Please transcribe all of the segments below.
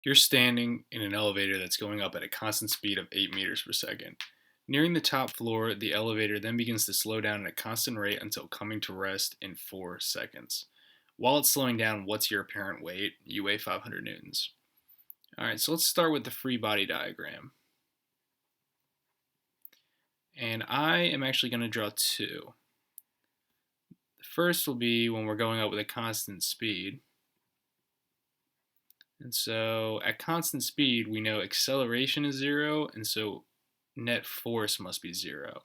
You're standing in an elevator that's going up at a constant speed of 8 meters per second. Nearing the top floor, the elevator then begins to slow down at a constant rate until coming to rest in 4 seconds. While it's slowing down, what's your apparent weight? You weigh 500 newtons. Alright, so let's start with the free body diagram. And I am actually going to draw two. The first will be when we're going up with a constant speed. And so at constant speed, we know acceleration is zero, and so net force must be zero.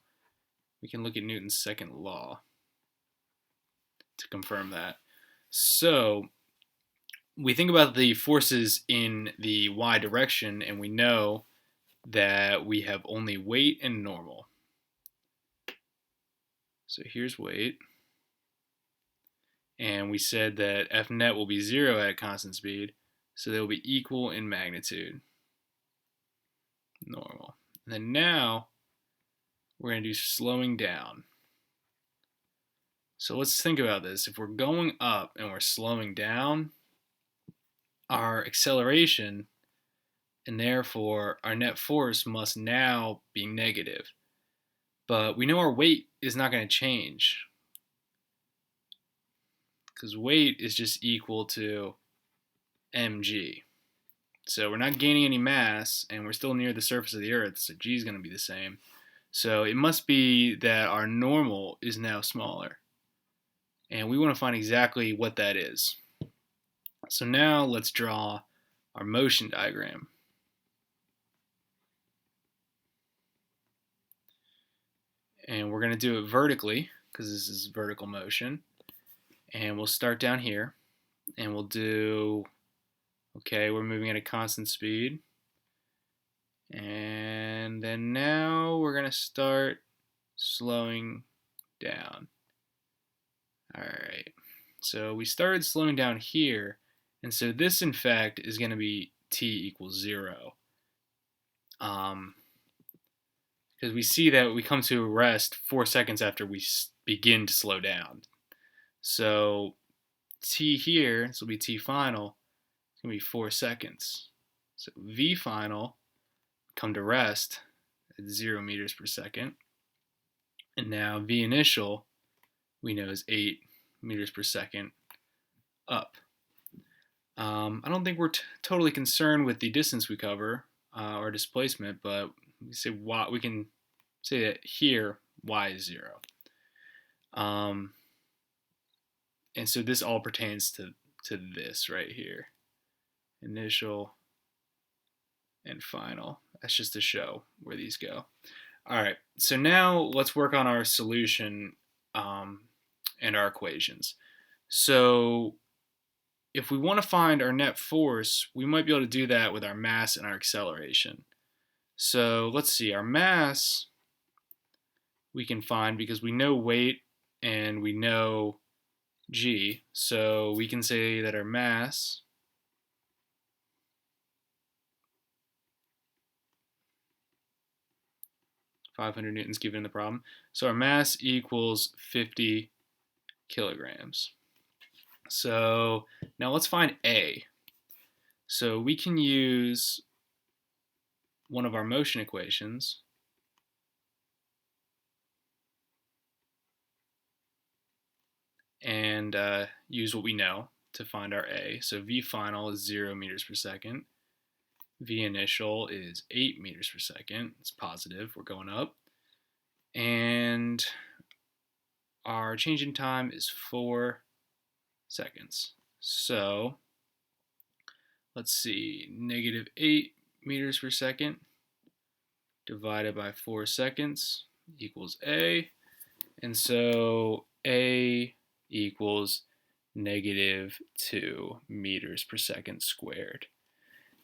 We can look at Newton's second law to confirm that. So we think about the forces in the y direction, and we know that we have only weight and normal. So here's weight. And we said that F net will be zero at a constant speed, so they'll be equal in magnitude. Normal. And then now we're going to do slowing down. So let's think about this. If we're going up and we're slowing down, our acceleration and therefore our net force must now be negative. But we know our weight is not going to change because weight is just equal to mg. So we're not gaining any mass and we're still near the surface of the earth, so g is going to be the same. So it must be that our normal is now smaller. And we want to find exactly what that is. So now let's draw our motion diagram. And we're going to do it vertically because this is vertical motion. And we'll start down here and we'll do, okay, we're moving at a constant speed. And then now we're going to start slowing down. All right, so we started slowing down here, and so this in fact is going to be t equals 0. Because we see that we come to a rest 4 seconds after we begin to slow down. So t here, this will be t final, it's going to be 4 seconds. So v final, come to rest at 0 meters per second. And now v initial, we know is 8 meters per second up. I don't think we're totally concerned with the distance we cover or displacement, but we can say that here y is 0. And so this all pertains to this right here, initial and final. That's just to show where these go. All right, so now let's work on our solution and our equations. So if we want to find our net force, we might be able to do that with our mass and our acceleration. So let's see, our mass we can find because we know weight and we know g. So we can say that our mass (500 newtons given in the problem). So our mass equals 50 kilograms. So now let's find A. So we can use one of our motion equations, and use what we know to find our A. So V final is 0 meters per second. V initial is 8 meters per second. It's positive, we're going up. And our change in time is 4 seconds. So let's see, negative 8 meters per second divided by 4 seconds equals A. And so A equals negative 2 meters per second squared.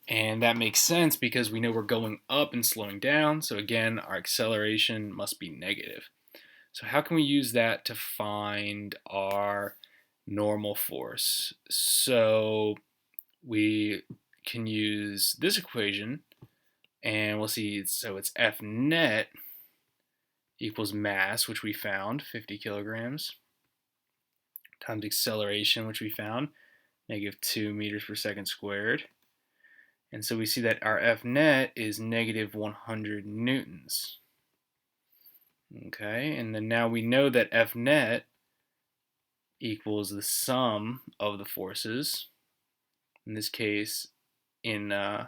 And that makes sense because we know we're going up and slowing down. So again, our acceleration must be negative. So how can we use that to find our normal force? So we can use this equation and we'll see, so it's F net equals mass, which we found, 50 kilograms, times acceleration, which we found, negative 2 meters per second squared. And so we see that our F net is negative 100 newtons. Okay, and then now we know that F net equals the sum of the forces, in this case in the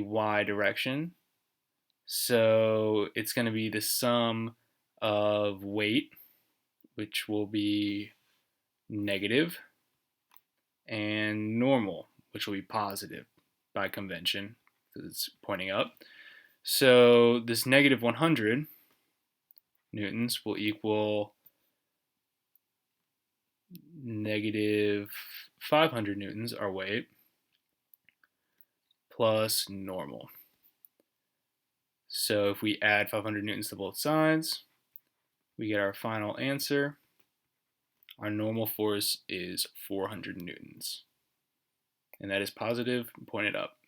y direction. So it's going to be the sum of weight, which will be negative, and normal, which will be positive by convention, because it's pointing up. So this negative 100 newtons will equal negative 500 newtons, our weight, plus normal. So if we add 500 newtons to both sides, we get our final answer. Our normal force is 400 newtons. And that is positive, pointed up.